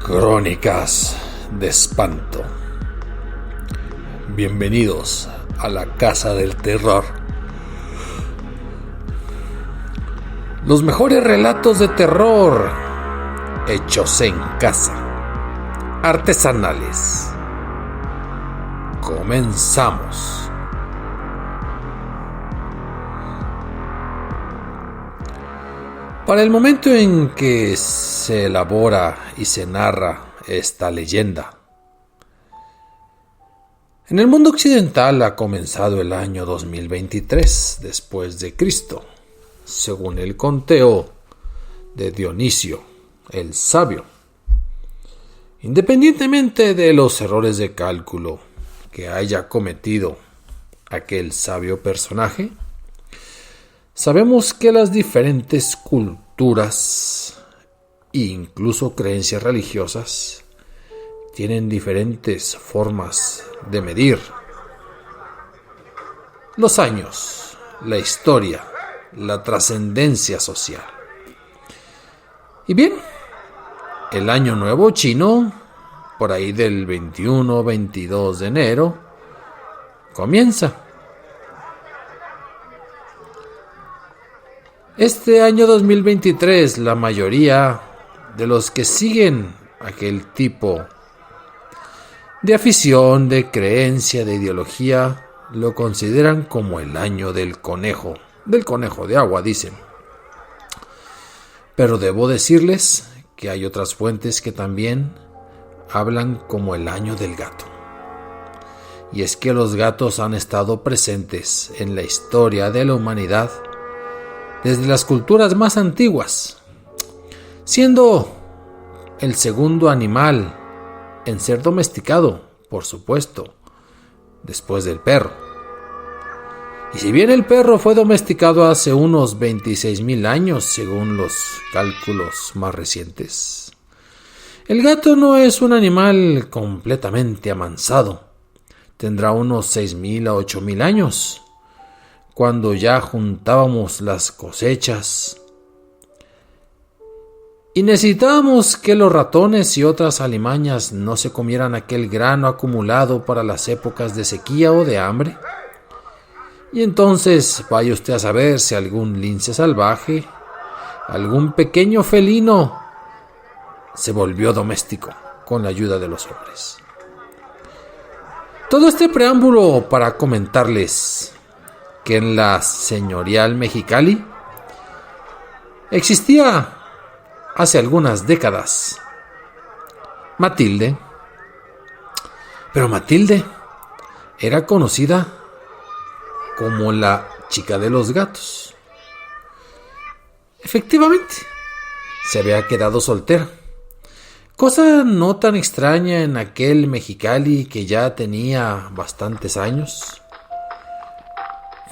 Crónicas de espanto. Bienvenidos a la casa del terror. Los mejores relatos de terror hechos en casa, artesanales. Comenzamos. Para el momento en que se elabora y se narra esta leyenda, en el mundo occidental ha comenzado el año 2023 después de Cristo, según el conteo de Dionisio el Sabio. Independientemente de los errores de cálculo que haya cometido aquel sabio personaje, sabemos que las diferentes culturas e incluso creencias religiosas tienen diferentes formas de medir los años, la historia, la trascendencia social. Y bien, el año nuevo chino, por ahí del 21-22 de enero, comienza. Este año 2023, la mayoría de los que siguen aquel tipo de afición, de creencia, de ideología, lo consideran como el año del conejo de agua, dicen. Pero debo decirles que hay otras fuentes que también hablan como el año del gato. Y es que los gatos han estado presentes en la historia de la humanidad desde las culturas más antiguas, siendo el segundo animal en ser domesticado, por supuesto, después del perro. Y si bien el perro fue domesticado hace unos 26,000 años, según los cálculos más recientes, el gato no es un animal completamente amansado. Tendrá unos 6,000 a 8,000 años, cuando ya juntábamos las cosechas y necesitábamos que los ratones y otras alimañas no se comieran aquel grano acumulado para las épocas de sequía o de hambre. Y entonces vaya usted a saber si algún lince salvaje, algún pequeño felino se volvió doméstico con la ayuda de los hombres. Todo este preámbulo para comentarles que en la señorial Mexicali existía hace algunas décadas Matilde. Pero Matilde era conocida como la chica de los gatos. Efectivamente, se había quedado soltera. Cosa no tan extraña en aquel Mexicali que ya tenía bastantes años.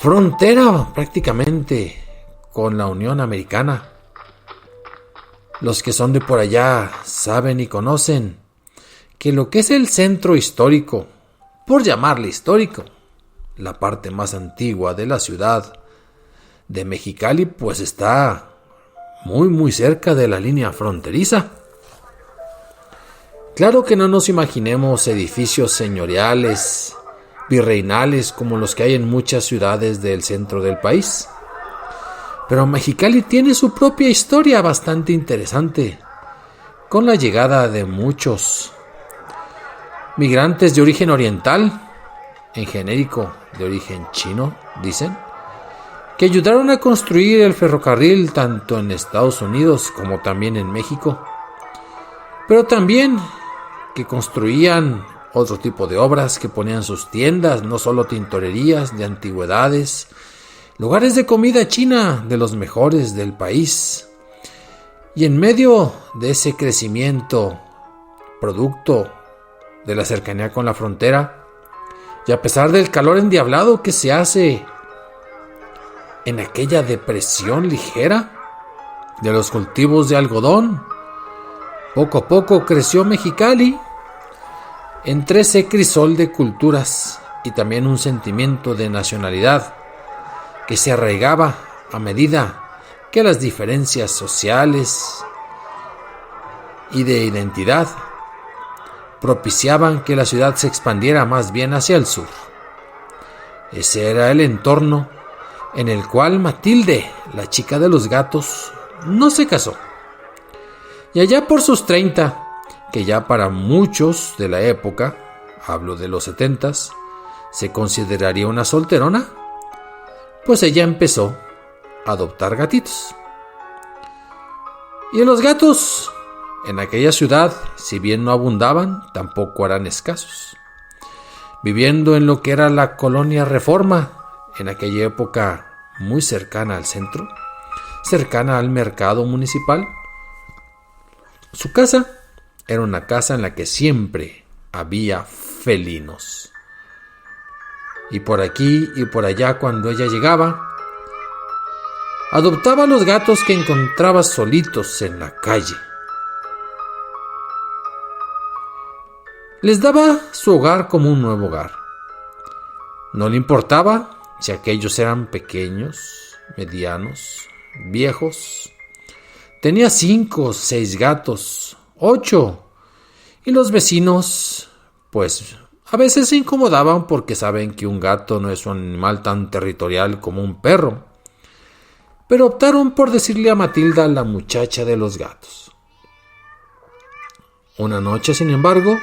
Frontera prácticamente con la Unión Americana. Los que son de por allá saben y conocen que lo que es el centro histórico, por llamarle histórico, la parte más antigua de la ciudad de Mexicali, pues está muy cerca de la línea fronteriza. Claro que no nos imaginemos edificios señoriales, virreinales como los que hay en muchas ciudades del centro del país. Pero Mexicali tiene su propia historia bastante interesante, con la llegada de muchos migrantes de origen oriental, en genérico de origen chino, dicen, que ayudaron a construir el ferrocarril tanto en Estados Unidos como también en México, pero también que construían otro tipo de obras, que ponían sus tiendas, no solo tintorerías de antigüedades, lugares de comida china de los mejores del país. Y en medio de ese crecimiento, producto de la cercanía con la frontera, y a pesar del calor endiablado que se hace en aquella depresión ligera de los cultivos de algodón, poco a poco creció Mexicali entre ese crisol de culturas y también un sentimiento de nacionalidad que se arraigaba a medida que las diferencias sociales y de identidad propiciaban que la ciudad se expandiera más bien hacia el sur. Ese era el entorno en el cual Matilde, la chica de los gatos, no se casó. Y allá por sus 30, que ya para muchos de la época, hablo de los 70s, se consideraría una solterona, pues ella empezó a adoptar gatitos. Y los gatos en aquella ciudad, si bien no abundaban, tampoco eran escasos. Viviendo en lo que era la colonia Reforma, en aquella época muy cercana al centro, cercana al mercado municipal, su casa era una casa en la que siempre había felinos. Y por aquí y por allá, cuando ella llegaba, adoptaba a los gatos que encontraba solitos en la calle. Les daba su hogar como un nuevo hogar. No le importaba si aquellos eran pequeños, medianos, viejos. Tenía 5 o 6 gatos, 8. Y los vecinos, pues, a veces se incomodaban porque saben que un gato no es un animal tan territorial como un perro. Pero optaron por decirle a Matilda la muchacha de los gatos. Una noche, sin embargo,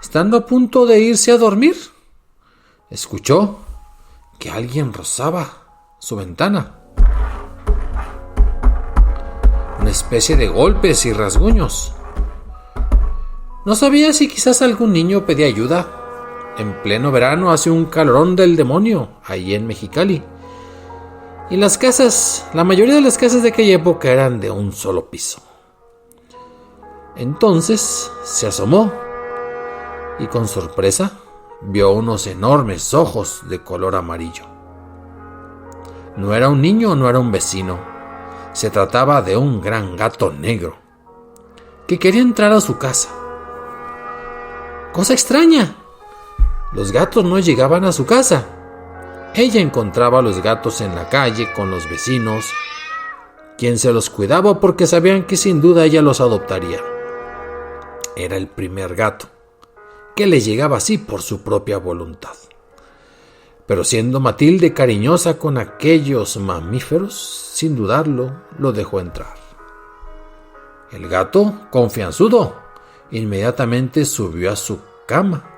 estando a punto de irse a dormir, escuchó que alguien rozaba su ventana. Una especie de golpes y rasguños. No sabía si quizás algún niño pedía ayuda. En pleno verano hace un calorón del demonio, ahí en Mexicali. Y las casas, la mayoría de las casas de aquella época eran de un solo piso. Entonces se asomó y con sorpresa vio unos enormes ojos de color amarillo. No era un niño, no era un vecino. Se trataba de un gran gato negro que quería entrar a su casa. Cosa extraña, los gatos no llegaban a su casa. Ella encontraba a los gatos en la calle con los vecinos, quien se los cuidaba porque sabían que sin duda ella los adoptaría. Era el primer gato que le llegaba así por su propia voluntad. Pero siendo Matilde cariñosa con aquellos mamíferos, sin dudarlo, lo dejó entrar. El gato, confianzudo, inmediatamente subió a su cama.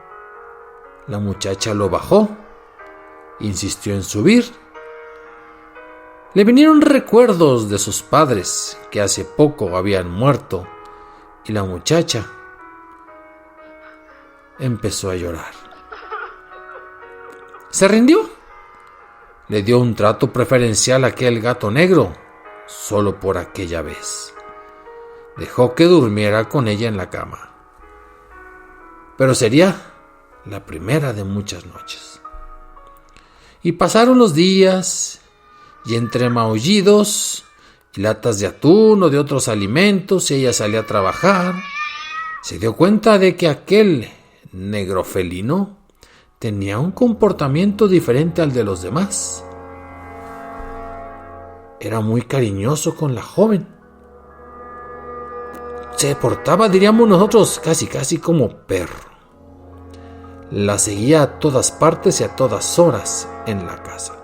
La muchacha lo bajó, insistió en subir. Le vinieron recuerdos de sus padres que hace poco habían muerto y la muchacha empezó a llorar. Se rindió. Le dio un trato preferencial a aquel gato negro, solo por aquella vez. Dejó que durmiera con ella en la cama. Pero sería la primera de muchas noches. Y pasaron los días, y entre maullidos y latas de atún o de otros alimentos, ella salía a trabajar. Se dio cuenta de que aquel negro felino tenía un comportamiento diferente al de los demás. Era muy cariñoso con la joven. Se portaba, diríamos nosotros, casi como perro. La seguía a todas partes y a todas horas en la casa.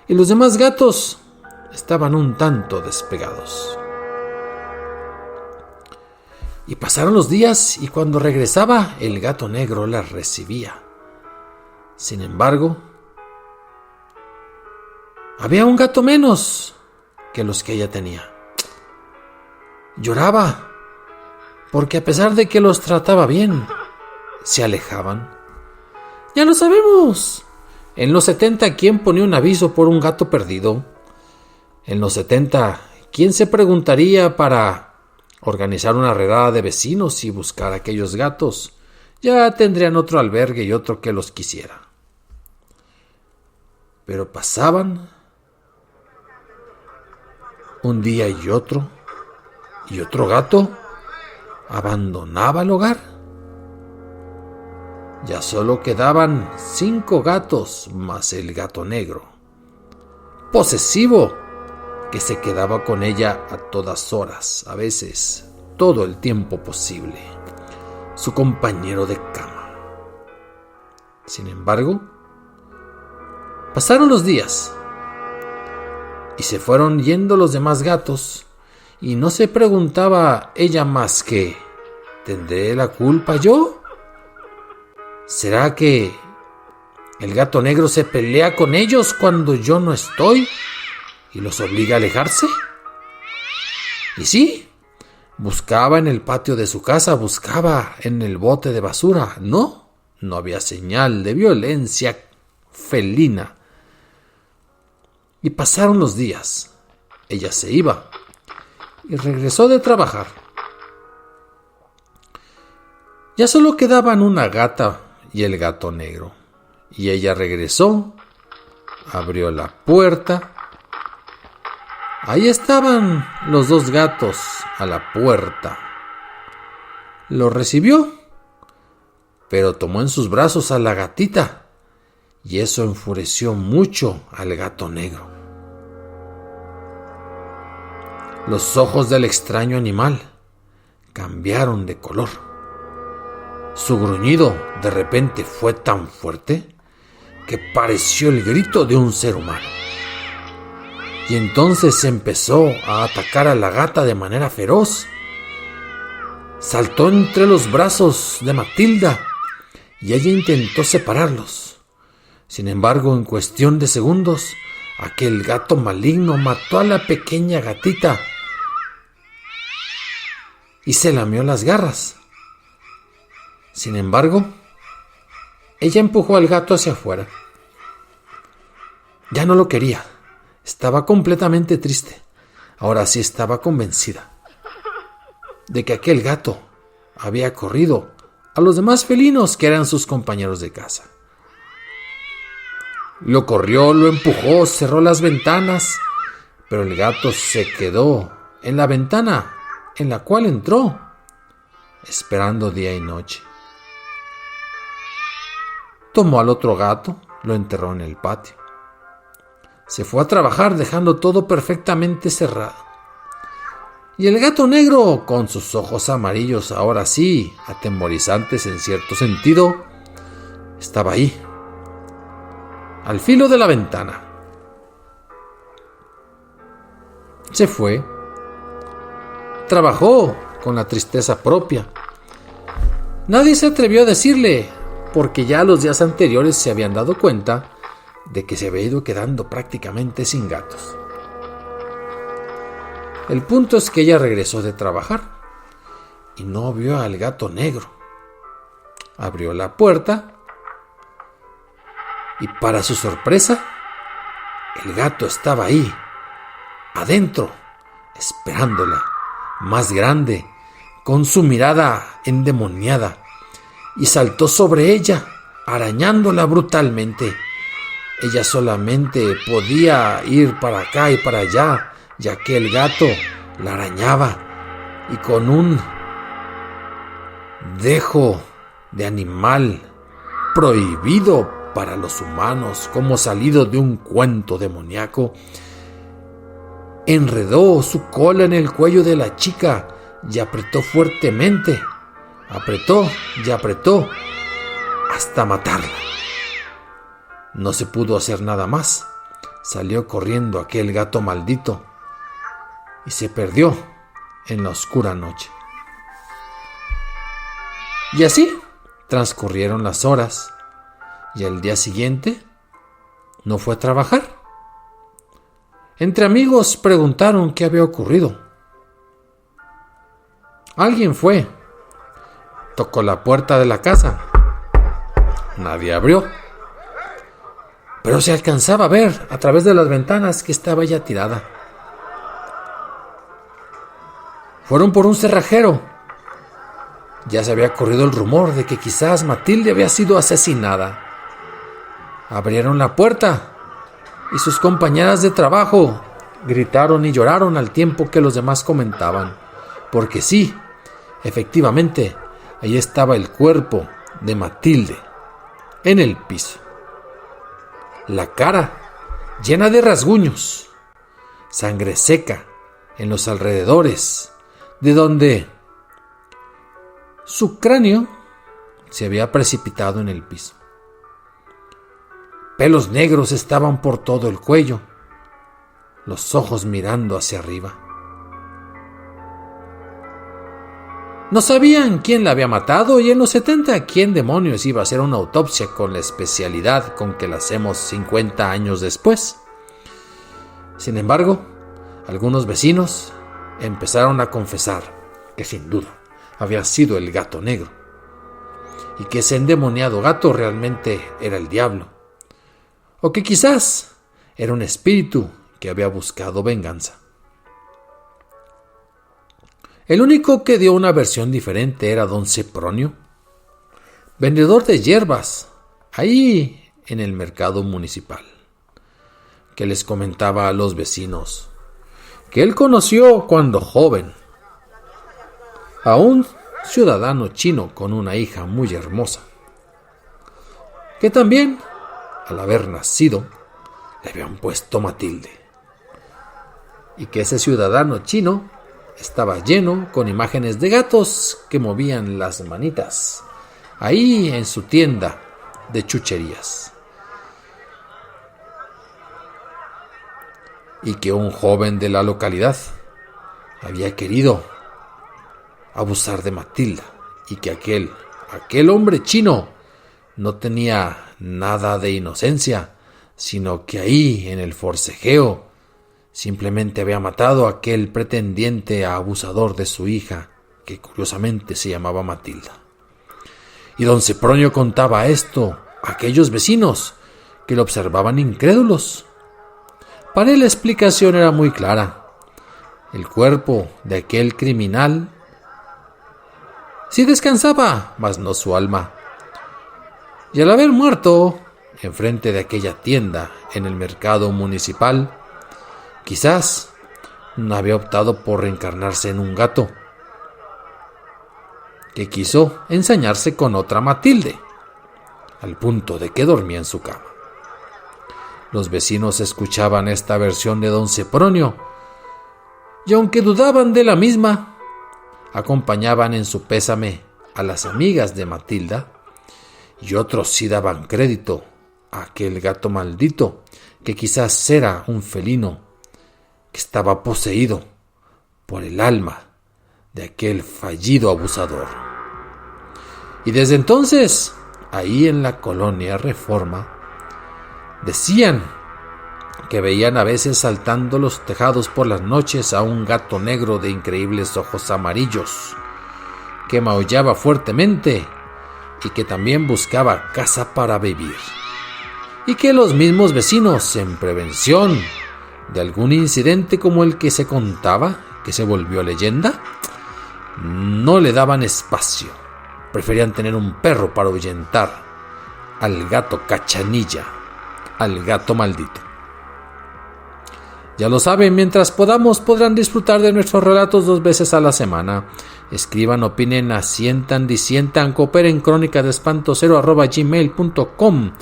Y los demás gatos estaban un tanto despegados. Y pasaron los días y cuando regresaba, el gato negro la recibía. Sin embargo, había un gato menos que los que ella tenía. Lloraba, porque a pesar de que los trataba bien, se alejaban. Ya lo sabemos. En los 70, ¿quién ponía un aviso por un gato perdido? En los 70, ¿quién se preguntaría para organizar una redada de vecinos y buscar a aquellos gatos? Ya tendrían otro albergue y otro que los quisiera. Pero pasaban un día y otro gato abandonaba el hogar. Ya solo quedaban 5 gatos más el gato negro, posesivo, que se quedaba con ella a todas horas, a veces todo el tiempo posible, su compañero de cama. Sin embargo, pasaron los días y se fueron yendo los demás gatos, y no se preguntaba ella más que: ¿tendré la culpa yo? ¿Será que el gato negro se pelea con ellos cuando yo no estoy y los obliga a alejarse? Y sí, buscaba en el patio de su casa, buscaba en el bote de basura. No había señal de violencia felina. Y pasaron los días. Ella se iba y regresó de trabajar. Ya solo quedaban una gata y el gato negro. Y ella regresó, abrió la puerta. Ahí estaban los dos gatos a la puerta. Lo recibió, pero tomó en sus brazos a la gatita, y eso enfureció mucho al gato negro. Los ojos del extraño animal cambiaron de color. Su gruñido de repente fue tan fuerte que pareció el grito de un ser humano. Y entonces empezó a atacar a la gata de manera feroz. Saltó entre los brazos de Matilda y ella intentó separarlos. Sin embargo, en cuestión de segundos, aquel gato maligno mató a la pequeña gatita y se lamió las garras. Sin embargo, ella empujó al gato hacia afuera. Ya no lo quería. Estaba completamente triste. Ahora sí estaba convencida de que aquel gato había corrido a los demás felinos que eran sus compañeros de casa. Lo corrió, lo empujó, cerró las ventanas, pero el gato se quedó en la ventana en la cual entró, esperando día y noche. Tomó al otro gato, lo enterró en el patio. Se fue a trabajar dejando todo perfectamente cerrado. Y el gato negro, con sus ojos amarillos, ahora sí, atemorizantes en cierto sentido, estaba ahí, al filo de la ventana. Se fue. Trabajó con la tristeza propia. Nadie se atrevió a decirle, porque ya los días anteriores se habían dado cuenta de que se había ido quedando prácticamente sin gatos. El punto es que ella regresó de trabajar y no vio al gato negro. Abrió la puerta y, para su sorpresa, el gato estaba ahí, adentro, esperándola, más grande, con su mirada endemoniada, y saltó sobre ella, arañándola brutalmente. Ella solamente podía ir para acá y para allá, ya que el gato la arañaba, y con un dejo de animal prohibido para los humanos, como salido de un cuento demoníaco, enredó su cola en el cuello de la chica y apretó fuertemente. Apretó y apretó hasta matarla. No se pudo hacer nada más. Salió corriendo aquel gato maldito y se perdió en la oscura noche. Y así transcurrieron las horas, y al día siguiente no fue a trabajar. Entre amigos preguntaron qué había ocurrido. Alguien fue, tocó la puerta de la casa. Nadie abrió, pero se alcanzaba a ver a través de las ventanas que estaba ya tirada. Fueron por un cerrajero. Ya se había corrido el rumor de que quizás Matilde había sido asesinada. Abrieron la puerta y sus compañeras de trabajo gritaron y lloraron al tiempo que los demás comentaban, porque sí, efectivamente, ahí estaba el cuerpo de Matilde en el piso. La cara llena de rasguños, sangre seca en los alrededores de donde Su cráneo se había precipitado en el piso. Pelos negros estaban por todo el cuello, los ojos mirando hacia arriba. No sabían quién la había matado y en los 70 quién demonios iba a hacer una autopsia con la especialidad con que la hacemos 50 años después. Sin embargo, algunos vecinos empezaron a confesar que sin duda había sido el gato negro y que ese endemoniado gato realmente era el diablo, o que quizás era un espíritu que había buscado venganza. El único que dio una versión diferente era don Sepronio, vendedor de hierbas, ahí en el mercado municipal, que les comentaba a los vecinos que él conoció cuando joven a un ciudadano chino con una hija muy hermosa, que también, al haber nacido, le habían puesto Matilde, y que ese ciudadano chino estaba lleno con imágenes de gatos que movían las manitas ahí en su tienda de chucherías, y que un joven de la localidad había querido abusar de Matilda, y que aquel hombre chino no tenía nada de inocencia, sino que ahí en el forcejeo simplemente había matado a aquel pretendiente abusador de su hija, que curiosamente se llamaba Matilda. Y don Sepronio contaba esto a aquellos vecinos que lo observaban incrédulos. Para él la explicación era muy clara. El cuerpo de aquel criminal sí descansaba, mas no su alma. Y al haber muerto enfrente de aquella tienda en el mercado municipal, quizás no había optado por reencarnarse en un gato que quiso ensañarse con otra Matilde, al punto de que dormía en su cama. Los vecinos escuchaban esta versión de don Sepronio y, aunque dudaban de la misma, acompañaban en su pésame a las amigas de Matilda, y otros sí daban crédito a aquel gato maldito que quizás era un felino que estaba poseído por el alma de aquel fallido abusador. Y desde entonces, ahí en la colonia Reforma, decían que veían a veces saltando los tejados por las noches a un gato negro de increíbles ojos amarillos, que maullaba fuertemente y que también buscaba casa para vivir, y que los mismos vecinos, en prevención de algún incidente como el que se contaba, que se volvió leyenda, no le daban espacio. Preferían tener un perro para ahuyentar al gato cachanilla, al gato maldito. Ya lo saben, mientras podamos podrán disfrutar de nuestros relatos 2 veces a la semana. Escriban, opinen, asientan, disientan, cooperen, crónicadespantocero@gmail.com.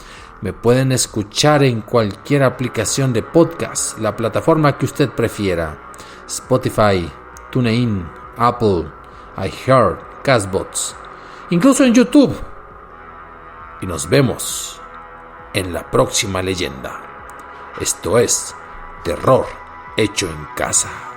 Me pueden escuchar en cualquier aplicación de podcast, la plataforma que usted prefiera: Spotify, TuneIn, Apple, iHeart, Castbox, incluso en YouTube. Y nos vemos en la próxima leyenda. Esto es Terror Hecho en Casa.